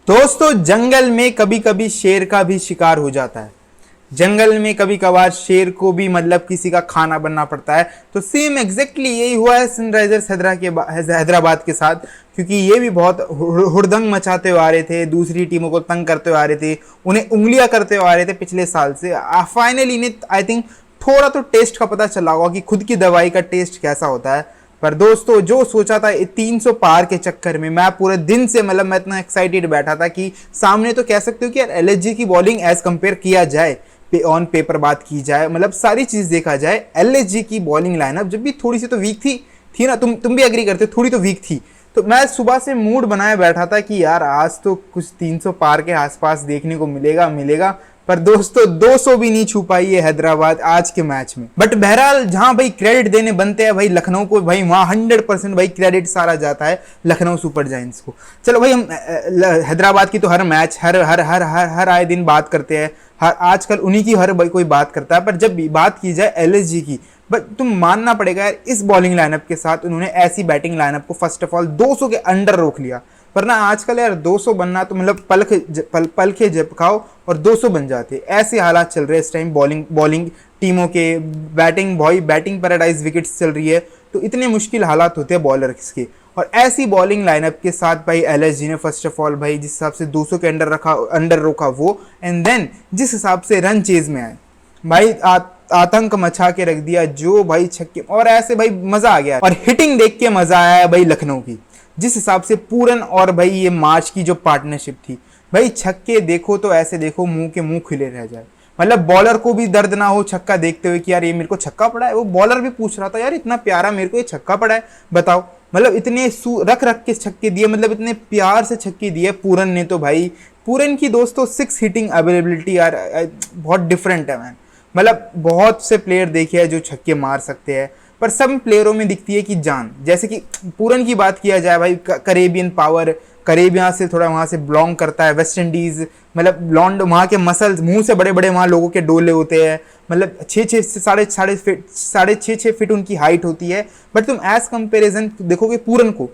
दोस्तों जंगल में कभी कभी शेर का भी शिकार हो जाता है। जंगल में कभी कभार शेर को भी मतलब किसी का खाना बनना पड़ता है। तो सेम एग्जैक्टली यही हुआ है सनराइजर्स हैदराबाद के साथ, क्योंकि ये भी बहुत हुड़दंग मचाते हुए आ रहे थे, दूसरी टीमों को तंग करते हुए आ रहे थे, उन्हें उंगलियां करते हुए आ रहे थे पिछले साल से। फाइनली इन्हें आई थिंक थोड़ा तो टेस्ट का पता चला होगा कि खुद की दवाई का टेस्ट कैसा होता है। पर दोस्तों जो सोचा था 300 पार के चक्कर में, मैं पूरे दिन से मतलब मैं इतना एक्साइटेड बैठा था कि सामने तो कह सकते हो कि यार एलएसजी की बॉलिंग एज कंपेयर किया जाए, ऑन पेपर बात की जाए, मतलब सारी चीज देखा जाए, एलएसजी की बॉलिंग लाइनअप जब भी थोड़ी सी तो वीक थी ना, तुम भी एग्री करते हो, थोड़ी तो वीक थी। तो मैं सुबह से मूड बनाए बैठा था कि यार आज तो कुछ 300 पार के आसपास देखने को मिलेगा। पर दोस्तों 200 भी नहीं छू पाई है हैदराबाद आज के मैच में। बट बहरहाल जहां भाई क्रेडिट देने बनते हैं भाई लखनऊ को, भाई वहां 100% भाई क्रेडिट सारा जाता है लखनऊ सुपर जायंट्स को। चलो भाई हम हैदराबाद की तो हर मैच हर आए दिन बात करते हैं, हर आजकल उन्हीं की हर भाई कोई बात करता है। पर जब भी बात की जाए एलएसजी की, बट तुम मानना पड़ेगा यार इस बॉलिंग लाइनअप के साथ उन्होंने ऐसी बैटिंग लाइनअप को फर्स्ट ऑफ ऑल 200 के अंडर रोक लिया। वरना आजकल यार 200 बनना तो मतलब पल के झपकाओ और 200 बन जाते, ऐसे हालात चल रहे हैं इस टाइम बॉलिंग टीमों के। बैटिंग पैराडाइज विकेट्स चल रही है, तो इतने मुश्किल हालात होते हैं बॉलर्स के। और ऐसी बॉलिंग लाइनअप के साथ भाई एलएसजी ने फर्स्ट ऑफ ऑल भाई जिस हिसाब से 200 के अंडर रोका वो, एंड देन जिस हिसाब से रन चेज में आए भाई आतंक मचा के रख दिया, जो भाई छक्के, और ऐसे भाई मजा आ गया। और हिटिंग देख के मजा आया भाई लखनऊ की, जिस हिसाब से पूरन और भाई ये मार्च की जो पार्टनरशिप थी, भाई छक्के देखो तो ऐसे देखो मुंह के मुंह खुले रह जाए। मतलब बॉलर को भी दर्द ना हो छक्का देखते हुए कि यार ये मेरे को छक्का पड़ा है। वो बॉलर भी पूछ रहा था यार इतना प्यारा मेरे को ये छक्का पड़ा है, बताओ। मतलब इतने रख के छक्के दिए, मतलब इतने प्यार से छक्के दिए पूरन ने। तो भाई पूरन की दोस्तों 6 हिटिंग अवेलेबिलिटी यार बहुत डिफरेंट है मैन। मतलब बहुत से प्लेयर देखे हैं जो छक्के मार सकते हैं, पर सब प्लेयरों में दिखती है कि जान। जैसे कि पूरन की बात किया जाए भाई, करेबियन पावर, करेबिया से थोड़ा वहां से बिलोंग करता है, वेस्ट इंडीज, मतलब ब्लॉन्ड, वहां के मसल्स, मुंह से बड़े बड़े वहां लोगों के डोले होते हैं, मतलब 6 फीट उनकी हाइट होती है। बट तुम एज कंपेरिजन देखोगे पूरन को,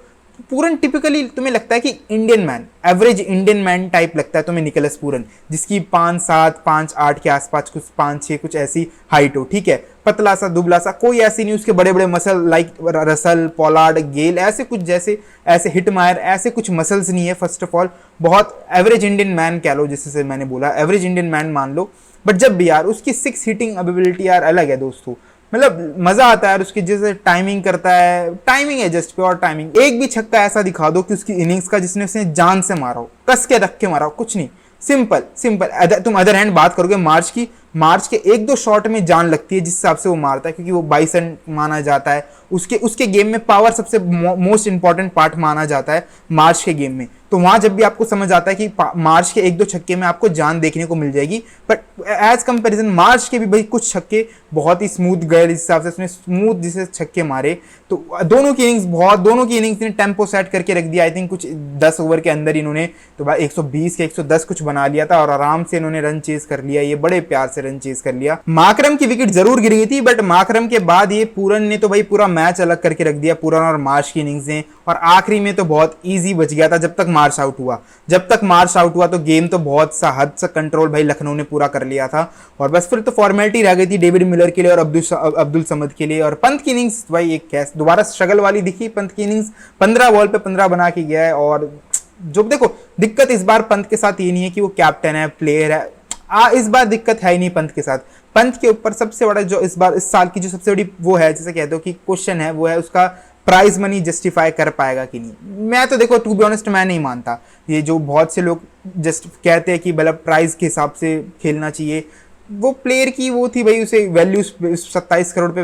पूरन टिपिकली तुम्हें लगता है कि Indian man, average Indian man type लगता है तुम्हें निकोलस पूरन, जिसकी 5'7", 5'8" के आसपास, कुछ 5'6", कुछ ऐसी हाइट हो, ठीक है, पतला सा दुबला सा, कोई ऐसी नहीं उसके बड़े बड़े मसल लाइक रसल, पोलार्ड, गेल, ऐसे कुछ जैसे ऐसे हिटमायर, ऐसे कुछ मसल्स नहीं है। फर्स्ट ऑफ ऑल बहुत एवरेज इंडियन मैन कह लो, जिससे मैंने बोला एवरेज इंडियन मैन मान लो। बट जब भी यार उसकी 6 हिटिंग एबिलिटी यार अलग है दोस्तों, मतलब मजा आता है यार उसकी, जैसे टाइमिंग करता है, टाइमिंग है जस्ट प्योर टाइमिंग। एक भी छक्का ऐसा दिखा दो कि उसकी इनिंग्स का जिसने उसने जान से मारा हो, कस के रख के मारा हो, कुछ नहीं, सिंपल। तुम अदर हैंड बात करोगे मार्च की, मार्च के 1-2 शॉट में जान लगती है जिस हिसाब से वो मारता है, क्योंकि वो बाइसन माना जाता है, उसके गेम में पावर सबसे मोस्ट इंपॉर्टेंट पार्ट माना जाता है मार्च के गेम में। तो वहां जब भी आपको समझ आता है कि मार्च के 1-2 छक्के में आपको जान देखने को मिल जाएगी। बट एज कंपैरिजन मार्च के भी भाई कुछ छक्के बहुत ही स्मूथ गए, जिस हिसाब से उसने स्मूथ जिसे छक्के मारे। तो दोनों की इनिंग्स ने टेम्पो सेट करके रख दिया। आई थिंक कुछ 10 ओवर के अंदर इन्होंने तो भाई 120 के 110 कुछ बना लिया था, और आराम से इन्होंने रन चेज कर लिया, ये बड़े प्यार से रन चेज कर लिया। माकरम की विकेट जरूर गिर गई थी, बट माकरम के बाद ये पूरन ने तो भाई पूरा मैच अलग करके रख दिया, पूरन और मार्च की इनिंग्स ने। और आखिरी में तो बहुत इजी बच गया था जब तक मार्च आउट हुआ तो गेम तो बहुत सा हद से कंट्रोल भाई लखनऊ ने पूरा कर लिया था। और बस फिर तो फॉर्मेलिटी रह गई थी डेविड मिलर के लिए और अब्दुल समद के लिए। और पंत की इनिंग्स भाई एक कैस दोबारा स्ट्रगल वाली दिखी। पंत की इनिंग्स 15 बॉल पे 15 बना के गया है। और जो देखो दिक्कत इस बार पंत के साथ ये नहीं है कि वो कैप्टन है, प्लेयर है, इस बार दिक्कत है ही नहीं पंत के साथ। पंत के ऊपर सबसे बड़ा जो इस साल की जो सबसे बड़ी वो है, जैसे कहते हो कि क्वेश्चन है, वो है उसका प्राइज मनी जस्टिफाई कर पाएगा कि नहीं। मैं तो देखो टू बी ऑनेस्ट मैं नहीं मानता। ये जो बहुत से लोग जस्ट कहते हैं कि मतलब प्राइज के हिसाब से खेलना चाहिए, वो प्लेयर की वो थी भाई, उसे वैल्यू 27 करोड़ पे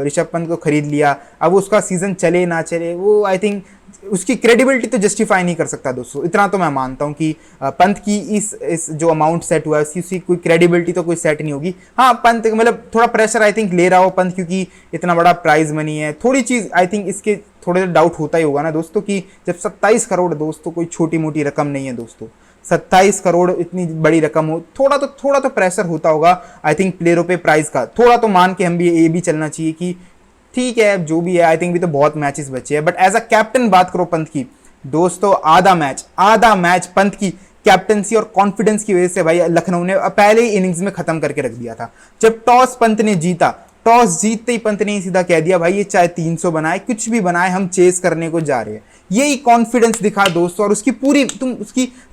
ऋषभ पंत को खरीद लिया। अब उसका सीजन चले ना चले, वो आई थिंक उसकी क्रेडिबिलिटी तो जस्टिफाई नहीं कर सकता दोस्तों। इतना तो मैं मानता हूँ कि पंत की इस जो अमाउंट सेट हुआ है उसकी कोई क्रेडिबिलिटी तो कोई सेट नहीं होगी। हाँ पंत मतलब थोड़ा प्रेशर आई थिंक ले रहा हो पंत, क्योंकि इतना बड़ा प्राइज मनी है। थोड़ी चीज आई थिंक इसके थोड़े डाउट होता ही होगा ना दोस्तों, कि जब 27 करोड़ दोस्तों कोई छोटी मोटी रकम नहीं है दोस्तों। 27 करोड़ इतनी बड़ी रकम हो, थोड़ा तो प्रेशर होता होगा आई थिंक प्लेयरों पे प्राइस का। थोड़ा तो मान के हम भी ये भी चलना चाहिए कि ठीक है जो भी है, आई थिंक भी तो बहुत मैचेस बचे हैं। बट एज अ कैप्टन बात करो पंत की दोस्तों, आधा मैच पंत की कैप्टनसी और कॉन्फिडेंस की वजह से भाई लखनऊ ने पहले ही इनिंग्स में खत्म करके रख दिया था। जब टॉस पंत ने जीता, टॉस जीतते ही पंत ने सीधा कह दिया भाई ये चाहे 300 बनाए कुछ भी बनाए हम चेस करने को जा रहे हैं। यही कॉन्फिडेंस दिखा दोस्तों। और उसकी पूरी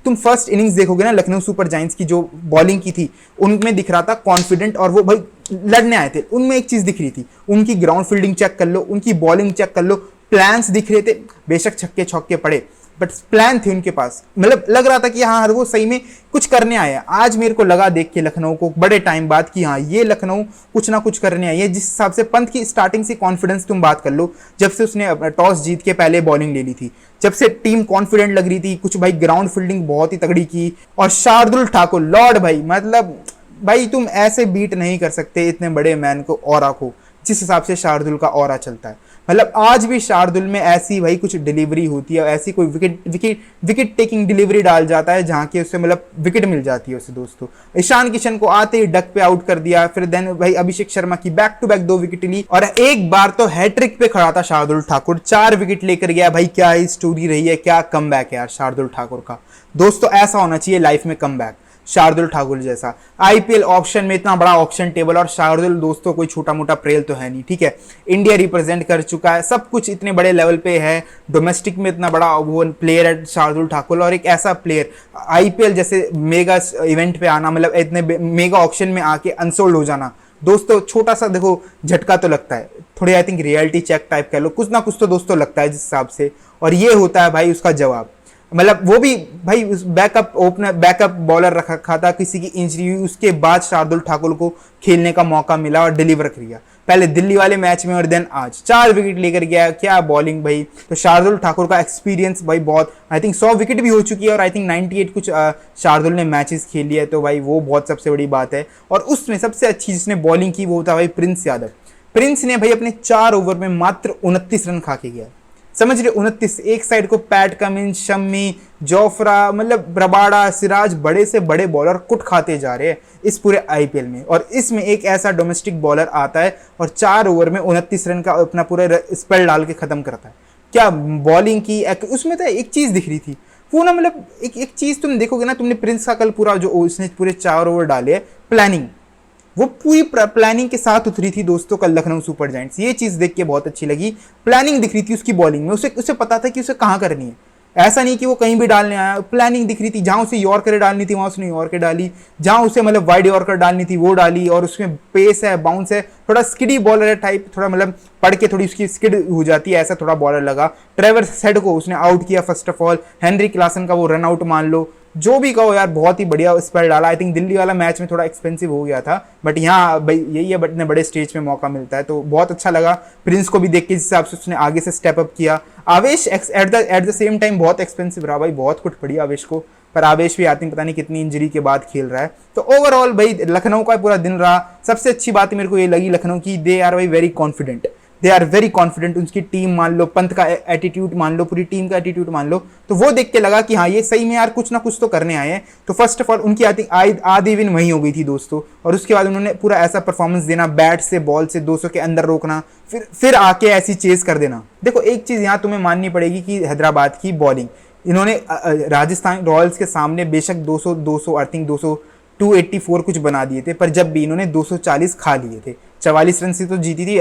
तुम फर्स्ट इनिंग्स देखोगे ना लखनऊ सुपर जायंट्स की जो बॉलिंग की थी, उनमें दिख रहा था कॉन्फिडेंट, और वो भाई लड़ने आए थे। उनमें एक चीज दिख रही थी, उनकी ग्राउंड फील्डिंग चेक कर लो, उनकी बॉलिंग चेक कर लो, प्लान्स दिख रहे थे। बेशक छक्के छक्के पड़े बट प्लान थे उनके पास, मतलब लग रहा था कि हाँ वो सही में कुछ करने आए हैं। आज मेरे को लगा देख के लखनऊ को बड़े टाइम बाद कि हाँ ये लखनऊ कुछ ना कुछ करने आई है। जिस हिसाब से पंत की स्टार्टिंग से कॉन्फिडेंस तुम बात कर लो, जब से उसने टॉस जीत के पहले बॉलिंग ले ली थी, जब से टीम कॉन्फिडेंट लग रही थी, कुछ भाई ग्राउंड फील्डिंग बहुत ही तगड़ी की। और शार्दुल ठाकुर लॉर्ड भाई, मतलब भाई तुम ऐसे बीट नहीं कर सकते इतने बड़े मैन को, ऑरा को, जिस हिसाब से शार्दुल का ऑरा चलता है। मतलब आज भी शार्दुल में ऐसी भाई कुछ डिलीवरी होती है, ऐसी कोई विकेट टेकिंग डिलीवरी डाल जाता है जहां के उससे मतलब विकेट मिल जाती है उसे दोस्तों। ईशान किशन को आते ही डक पे आउट कर दिया, फिर देन भाई अभिषेक शर्मा की बैक टू बैक 2 विकेट ली, और एक बार तो हैट्रिक पे खड़ा था शार्दुल ठाकुर, 4 विकेट लेकर गया। भाई क्या ही स्टोरी रही है, क्या कमबैक है यार शार्दुल ठाकुर का दोस्तों। ऐसा होना चाहिए लाइफ में कमबैक, शार्दुल ठाकुर जैसा। आईपीएल ऑप्शन में इतना बड़ा ऑप्शन टेबल, और शार्दुल दोस्तों कोई छोटा मोटा प्लेयर तो है नहीं, ठीक है। इंडिया रिप्रेजेंट कर चुका है, सब कुछ इतने बड़े लेवल पे है, डोमेस्टिक में इतना बड़ा वो प्लेयर है शार्दुल ठाकुर। और एक ऐसा प्लेयर आईपीएल जैसे मेगा इवेंट पे आना, मतलब इतने मेगा ऑप्शन में आके अनसोल्ड हो जाना दोस्तों, छोटा सा देखो झटका तो लगता है, थोड़ी I think reality check type कह लो, कुछ ना कुछ तो दोस्तों लगता है जिस हिसाब से। और ये होता है भाई उसका जवाब, मतलब वो भी भाई बैकअप बॉलर रखा था, किसी की इंजरी हुई, उसके बाद शार्दुल ठाकुर को खेलने का मौका मिला और डिलीवर किया, पहले दिल्ली वाले मैच में और देन आज 4 विकेट लेकर गया। क्या बॉलिंग भाई। तो शार्दुल ठाकुर का एक्सपीरियंस भाई बहुत, आई थिंक 100 विकेट भी हो चुकी है, और आई थिंक 98 कुछ शार्दुल ने मैचेस खेल लिया है, तो भाई वो बहुत सबसे बड़ी बात है। और उसमें सबसे अच्छी जिसने बॉलिंग की वो था भाई प्रिंस यादव। प्रिंस ने भाई अपने 4 ओवर में मात्र 29 रन खा के गया, समझ रहे 29। एक साइड को पैट कमिंस, शम्मी, जोफ्रा, मतलब रबाड़ा, सिराज, बड़े से बड़े बॉलर कुट खाते जा रहे हैं इस पूरे आईपीएल में। और इसमें एक ऐसा डोमेस्टिक बॉलर आता है और 4 ओवर में 29 रन का अपना पूरा स्पेल डाल के खत्म करता है। क्या बॉलिंग की, उसमें तो एक चीज दिख रही थी वो ना, मतलब एक चीज तुम देखोगे ना, तुमने प्रिंस का कल पूरा जो उसने पूरे 4 ओवर डाले, प्लानिंग, वो पूरी प्लानिंग के साथ उतरी थी दोस्तों कल लखनऊ सुपर जायंट्स। ये चीज देख के बहुत अच्छी लगी, प्लानिंग दिख रही थी उसकी बॉलिंग में, उसे पता था कि उसे कहाँ करनी है। ऐसा नहीं कि वो कहीं भी डालने आया, प्लानिंग दिख रही थी। जहां उसे यॉर्कर डालनी थी वहां उसने यॉर्कर डाली, जहां उसे मतलब वाइड यॉर्कर डालनी थी वो डाली। और उसमें पेस है, बाउंस है, थोड़ा स्किडी बॉलर है टाइप, थोड़ा मतलब पढ़ के थोड़ी उसकी स्किड हो जाती है, ऐसा थोड़ा बॉलर लगा। ट्रेवर्स हेड को उसने आउट किया first of all, Henry Klaasen का वो रन आउट मान लो, जो भी कहो यार बहुत ही बढ़िया स्पेल डाला। आई थिंक दिल्ली वाला मैच में थोड़ा एक्सपेंसिव हो गया था, बट यहाँ भाई यही है, बट इतने बड़े स्टेज में मौका मिलता है तो बहुत अच्छा लगा। प्रिंस को भी देख के जिस हिसाब से उसने आगे से स्टेप अप किया। आवेश एट द सेम टाइम बहुत एक्सपेंसिव रहा भाई, बहुत कुछ पड़ी आवेश को, पर आवेश भी आती पता नहीं कितनी इंजरी के बाद खेल रहा है। तो ओवरऑल भाई लखनऊ का पूरा दिन रहा। सबसे अच्छी बात मेरे को ये लगी लखनऊ की, दे आर भाई very confident, they are very confident. उनकी टीम मान लो, पंत का एटीट्यूड मान लो, पूरी टीम का एटीट्यूड मान लो, तो वो देख के लगा कि हाँ ये सही में यार कुछ ना कुछ तो करने आए हैं। तो फर्स्ट ऑफ ऑल उनकी आधी विन वहीं हो गई थी दोस्तों, और उसके बाद उन्होंने पूरा ऐसा परफॉर्मेंस देना, बैट से बॉल से 200 के अंदर रोकना, फिर आके ऐसी चेज कर देना। देखो एक चीज यहाँ तुम्हें माननी पड़ेगी कि हैदराबाद की बॉलिंग, इन्होंने राजस्थान रॉयल्स के सामने बेशक 200 आई थिंक 284 कुछ बना दिए थे, पर जब भी इन्होंने 240 खा लिए थे। 44 रन से तो जीती थी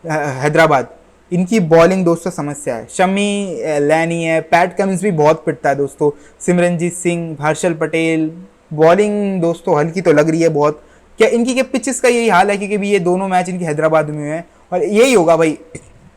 हैदराबाद। इनकी बॉलिंग दोस्तों समस्या है, शमी लैनी है, पैट कमिंस भी बहुत पिटता है दोस्तों, सिमरनजीत सिंह, हर्षल पटेल, बॉलिंग दोस्तों हल्की तो लग रही है बहुत। क्या इनकी के पिचेस का यही हाल है, क्योंकि भी ये दोनों मैच इनकी हैदराबाद में है, और यही होगा भाई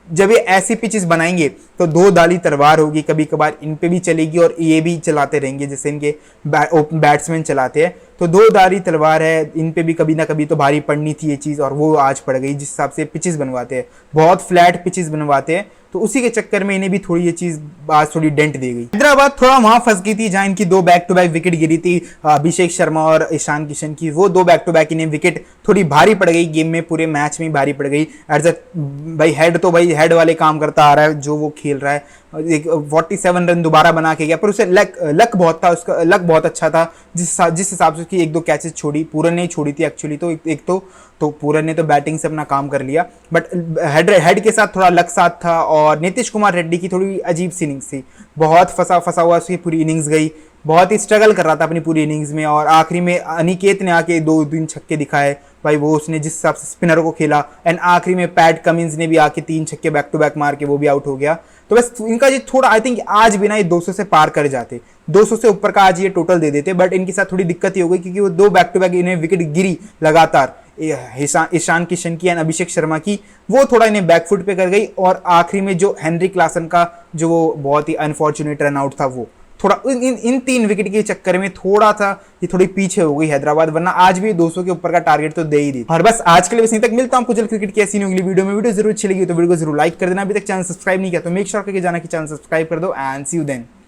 जब ये ऐसी पिचेस बनाएंगे तो 2 दाली तलवार होगी, कभी कभार इन पे भी चलेगी और ये भी चलाते रहेंगे जैसे इनके बैट्समैन चलाते हैं। तो 2 दाली तलवार है, इन पे भी कभी ना कभी तो भारी पड़नी थी ये चीज़, और वो आज पड़ गई। जिस हिसाब से पिचेस बनवाते हैं, बहुत फ्लैट पिचेस बनवाते हैं, तो उसी के चक्कर में इन्हें भी थोड़ी ये चीज़ आज थोड़ी डेंट दे गई। हैदराबाद थोड़ा वहां फंस गई थी जहां इनकी 2 बैक टू बैक विकेट गिरी थी अभिषेक शर्मा और ईशान किशन की, वो 2 बैक टू बैक इन्हें विकेट थोड़ी भारी पड़ गई, गेम में पूरे मैच में भारी पड़ गई। एज भाई हेड तो भाई हेड वाले काम करता आ रहा है जो वो खेल रहा है, एक 47 रन दोबारा बना के गया, पर उसे लक बहुत था, उसका लक बहुत अच्छा था, जिस हिसाब से उसकी 1-2 कैचेस छोड़ी, पूरन ने ही छोड़ी थी एक्चुअली, तो एक तो पूरन ने तो बैटिंग से अपना काम कर लिया, बट हेड के साथ थोड़ा लक साथ था। और नीतीश कुमार रेड्डी की थोड़ी अजीब सी इनिंग्स थी, बहुत फंसा हुआ उसकी पूरी इनिंग्स गई, बहुत ही स्ट्रगल कर रहा था अपनी पूरी इनिंग्स में, और आखिरी में अनिकेत ने आके 2-3 छक्के दिखाए भाई, वो उसने जिस हिसाब से स्पिनर को खेला, एंड आखिरी में पैट कमिंस ने भी आके 3 छक्के बैक टू बैक मार के वो भी आउट हो गया। तो बस इनका ये थोड़ा, आई थिंक आज भी ना ये 200 से पार कर जाते, 200 से ऊपर का आज ये टोटल दे देते, बट इनके साथ थोड़ी दिक्कत ही हो गई क्योंकि वो 2 बैक टू बैक इन्हें विकेट गिरी लगातार, ईशान किशन की एंड अभिषेक शर्मा की, वो थोड़ा इन्हें बैकफुट पे कर गई। और आखिरी में जो हेनरी क्लासन का जो वो बहुत ही अनफॉर्चुनेट रन आउट था, वो थोड़ा इन 3 विकेट के चक्कर में थोड़ा सा ये थोड़ी पीछे हो गई हैदराबाद, वरना आज भी 200 के ऊपर का टारगेट तो दे ही दी। और बस आज के लिए बस यहीं तक, मिलता हूं आपको जल्द क्रिकेट की ऐसी अगली वीडियो में। वीडियो जरूर अच्छी लगी तो वीडियो को जरूर लाइक कर देना, अभी तक चैनल सब्सक्राइब नहीं किया तो मेक श्योर करके जाना कि चैनल सब्सक्राइब कर दो, एंड सी यू देन।